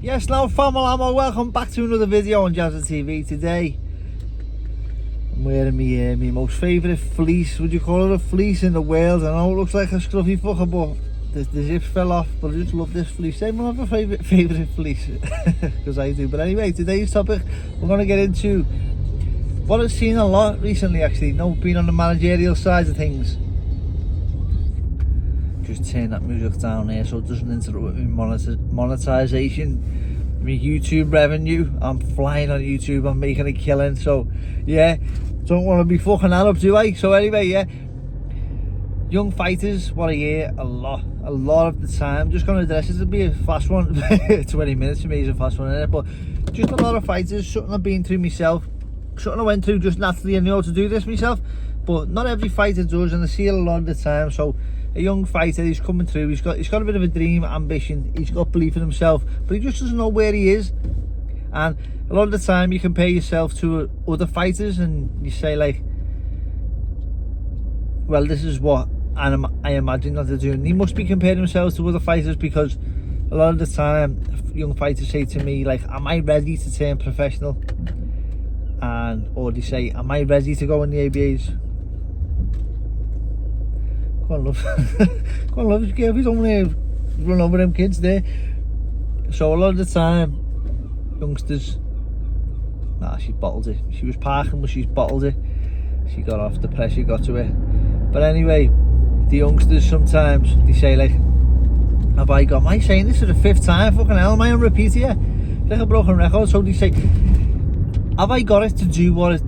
Yes, now family, welcome back to another video on Jazza TV. Today I'm wearing my most favourite fleece. Would you call it a fleece in the world? I know it looks like a scruffy fucker, but the zips fell off, but I just love this fleece. Anyone have a favourite fleece? Because I do. But anyway, today's topic, we're going to get into what I've seen a lot recently, actually, being on the managerial side of things. Just turn that music down here so it doesn't interrupt my monetization, my YouTube revenue. I'm flying on YouTube, I'm making a killing, so yeah, don't want to be fucking that up, do I? So anyway, yeah, young fighters, what I hear a lot of the time. I'm just going to address it. It'll be a fast one. 20 minutes for me is a fast one, isn't it? But just a lot of fighters, something I've been through myself, something I went through just naturally. I know how to do this myself, but not every fighter does, and I see it a lot of the time. So a young fighter, he's coming through, he's got a bit of a dream, ambition, he's got belief in himself, but he just doesn't know where he is. And a lot of the time you compare yourself to other fighters and you say like, well, this is what I imagine that they're doing. He must be comparing themselves to other fighters, because a lot of the time young fighters say to me like, am I ready to turn professional? Or they say, am I ready to go in the ABAs? Go on, love. Go on, love. If you don't want to run over them kids there. So a lot of the time, youngsters, she bottled it. She was parking, but she's bottled it. She got off, the pressure got to her. But anyway, the youngsters sometimes, they say like, am I saying this for the 5th time? Fucking hell, am I on repeat here? It's like a broken record. So they say, have I got it to do what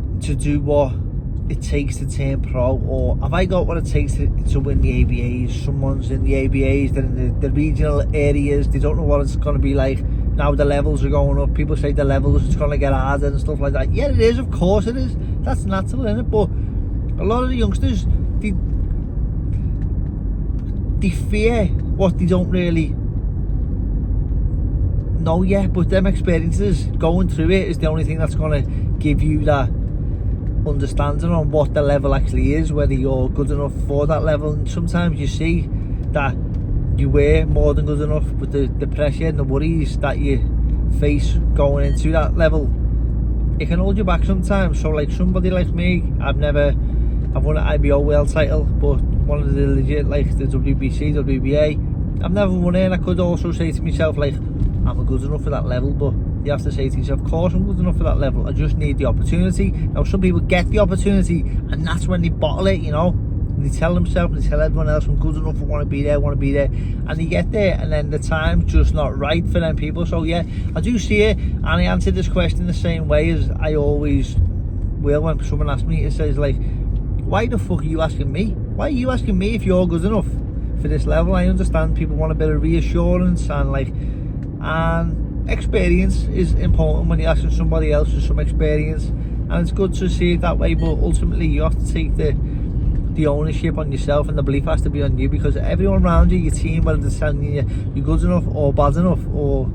it takes to turn pro, or have I got what it takes to win the ABAs? Someone's in the ABAs, they're in the regional areas, they don't know what it's going to be like. Now the levels are going up, people say the levels, it's going to get harder and stuff like that. Yeah, it is, of course it is, that's natural, isn't it? But a lot of the youngsters, they fear what they don't really know yet, but them experiences, going through it, is the only thing that's going to give you that understanding on what the level actually is, whether you're good enough for that level. And sometimes you see that you were more than good enough, but the pressure and the worries that you face going into that level, it can hold you back sometimes. So like somebody like me, I've won an IBO world title, but one of the legit, like the WBC, WBA, I've never won it. And I could also say to myself like, I'm good enough for that level, but you have to say to yourself, of course I'm good enough for that level, I just need the opportunity. Now some people get the opportunity and that's when they bottle it, and they tell themselves and they tell everyone else, I'm good enough, I want to be there, and they get there and then the time's just not right for them people. So yeah, I do see it, and I answer this question the same way as I always will when someone asks me. It says like, why the fuck are you asking me? Why are you asking me if you're good enough for this level? I understand people want a bit of reassurance and experience is important when you're asking somebody else for some experience, and it's good to see it that way, but ultimately you have to take the ownership on yourself, and the belief has to be on you, because everyone around you, your team, whether they're telling you you're good enough or bad enough, or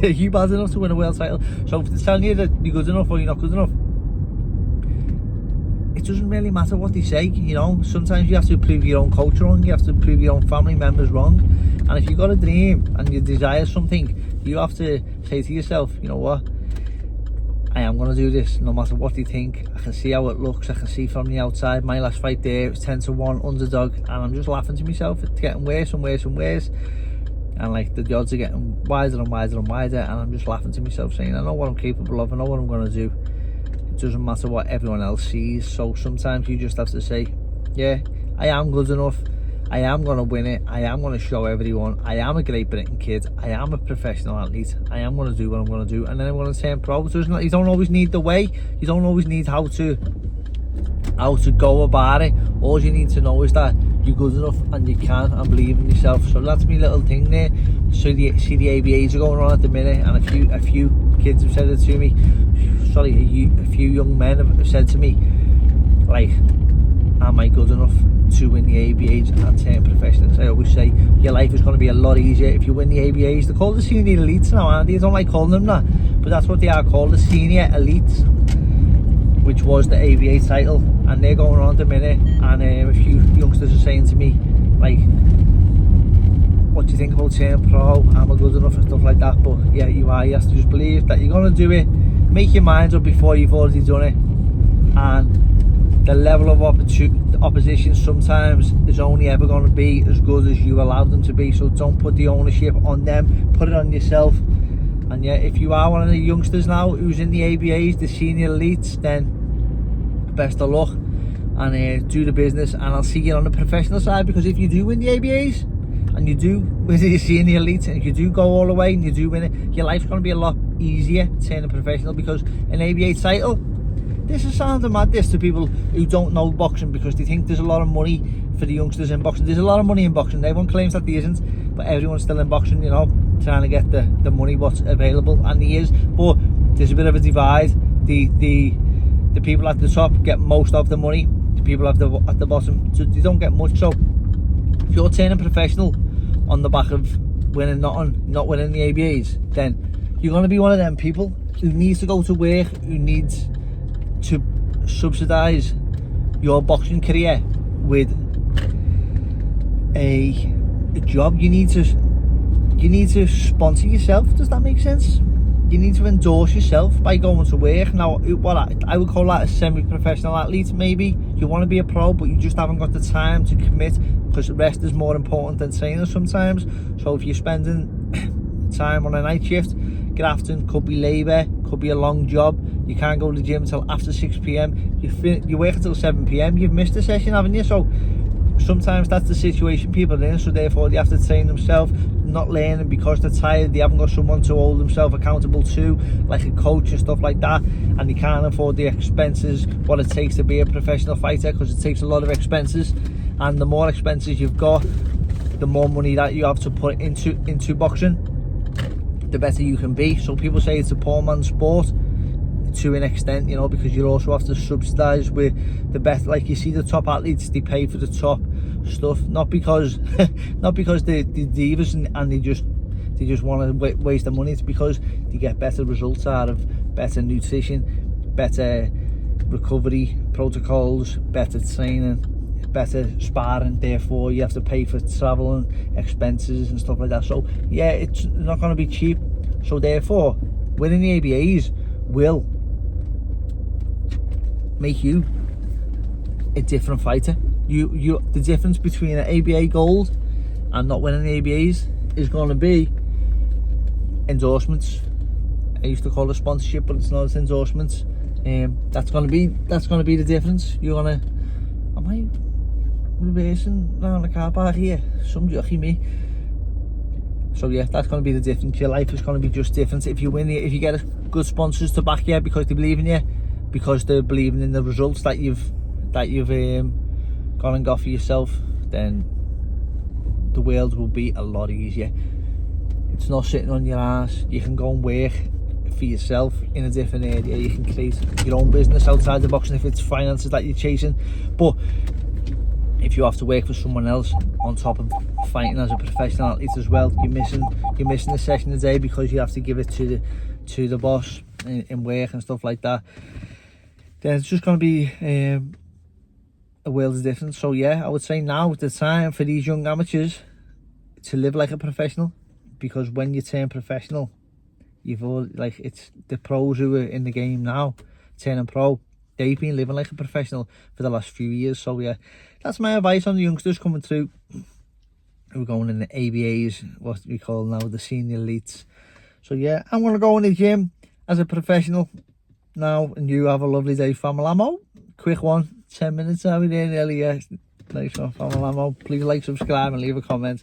you bad enough to win a world title. So if they're telling you that you're good enough or you're not good enough, it doesn't really matter what they say. Sometimes you have to prove your own coach wrong, you have to prove your own family members wrong. And if you've got a dream and you desire something, you have to say to yourself, you know what, I am going to do this no matter what they think. I can see how it looks, I can see from the outside. My last fight there, it was 10-1 underdog, and I'm just laughing to myself. It's getting worse and worse and worse, and like the odds are getting wider and wider and wider, and I'm just laughing to myself saying, I know what I'm capable of, I know what I'm going to do. It doesn't matter what everyone else sees. So sometimes you just have to say, yeah, I am good enough, I am going to win it, I am going to show everyone I am a Great Britain kid, I am a professional athlete, I am going to do what I'm going to do, and then I'm going to turn pro. You don't always need the way, you don't always need how to go about it. All you need to know is that you're good enough and you can, and believe in yourself. So that's my little thing there. So see the ABAs are going on at the minute, and a few kids have said it to me, a few young men have said to me like, am I good enough to win the ABAs and turn professionals? I always say your life is going to be a lot easier if you win the ABAs. They're called the senior elites now, aren't they? I don't like calling them that, but that's what they are called, the senior elites, which was the ABA title, and they're going on at the minute. And a few youngsters are saying to me like, what do you think about turning pro, am I good enough and stuff like that, but yeah, you have to just believe that you're going to do it, make your mind up before you've already done it, and the level of opposition sometimes is only ever going to be as good as you allow them to be, so don't put the ownership on them, put it on yourself. And yeah, if you are one of the youngsters now who's in the ABAs, the senior elites, then best of luck, and do the business, and I'll see you on the professional side, because if you do win the ABAs and you do win the senior elites and you do go all the way and you do win it, your life's going to be a lot easier turning professional, because an ABA title, this is sounding mad this to people who don't know boxing, because they think there's a lot of money for the youngsters in boxing. There's a lot of money in boxing. Everyone claims that there isn't, but everyone's still in boxing, you know, trying to get the money what's available, and there is, but there's a bit of a divide. The people at the top get most of the money, the people at the bottom, so they don't get much. So if you're turning professional on the back of winning not winning the ABAs, then you're going to be one of them people who needs to go to work, who needs to subsidise your boxing career with a job. You need to sponsor yourself. Does that make sense? You need to endorse yourself by going to work. Now, what I would call that a semi-professional athlete, maybe. You want to be a pro, but you just haven't got the time to commit, because rest is more important than training sometimes. So if you're spending time on a night shift, grafting, could be labour, could be a long job, you can't go to the gym until after 6 p.m, you work until 7 p.m, you've missed a session, haven't you? So sometimes that's the situation people are in, so therefore they have to train themselves, not learning because they're tired, they haven't got someone to hold themselves accountable to, like a coach and stuff like that, and they can't afford the expenses what it takes to be a professional fighter, because it takes a lot of expenses, and the more expenses you've got, the more money that you have to put into boxing, the better you can be. So people say it's a poor man's sport to an extent, you know, because you also have to subsidise with the best. Like, you see the top athletes, they pay for the top stuff, not because they're divas and they just want to waste their money. It's because they get better results out of better nutrition, better recovery protocols, better training, better sparring, therefore you have to pay for travel and expenses and stuff like that. So yeah, it's not going to be cheap, so therefore winning the ABAs will make you a different fighter. The difference between an ABA gold and not winning the ABAs is going to be endorsements. I used to call it sponsorship, but it's not, it's endorsements. That's going to be the difference. You're gonna, am I reversing around the car park here? Some jockey me. So yeah, that's going to be the difference. Your life is going to be just different if you win if you get good sponsors to back you because they believe in you, because they're believing in the results that you've gone and got for yourself. Then the world will be a lot easier. It's not sitting on your ass. You can go and work for yourself in a different area. You can create your own business outside the boxing if it's finances that you're chasing. But if you have to work for someone else on top of fighting as a professional athlete as well, you're missing a session a day because you have to give it to the boss in work and stuff like that. Then it's just going to be a world of difference. So yeah, I would say now is the time for these young amateurs to live like a professional, because when you turn professional, you've all, like, it's the pros who are in the game now turning pro, they've been living like a professional for the last few years. So yeah, that's my advice on the youngsters coming through who are going in the ABAs, what we call now the senior elites. So yeah, I'm going to go in the gym as a professional now, and you have a lovely day, Family Ammo. Quick one, 10 minutes, are we there nearly? Yeah, nice one, Family Ammo. Please like, subscribe and leave a comment.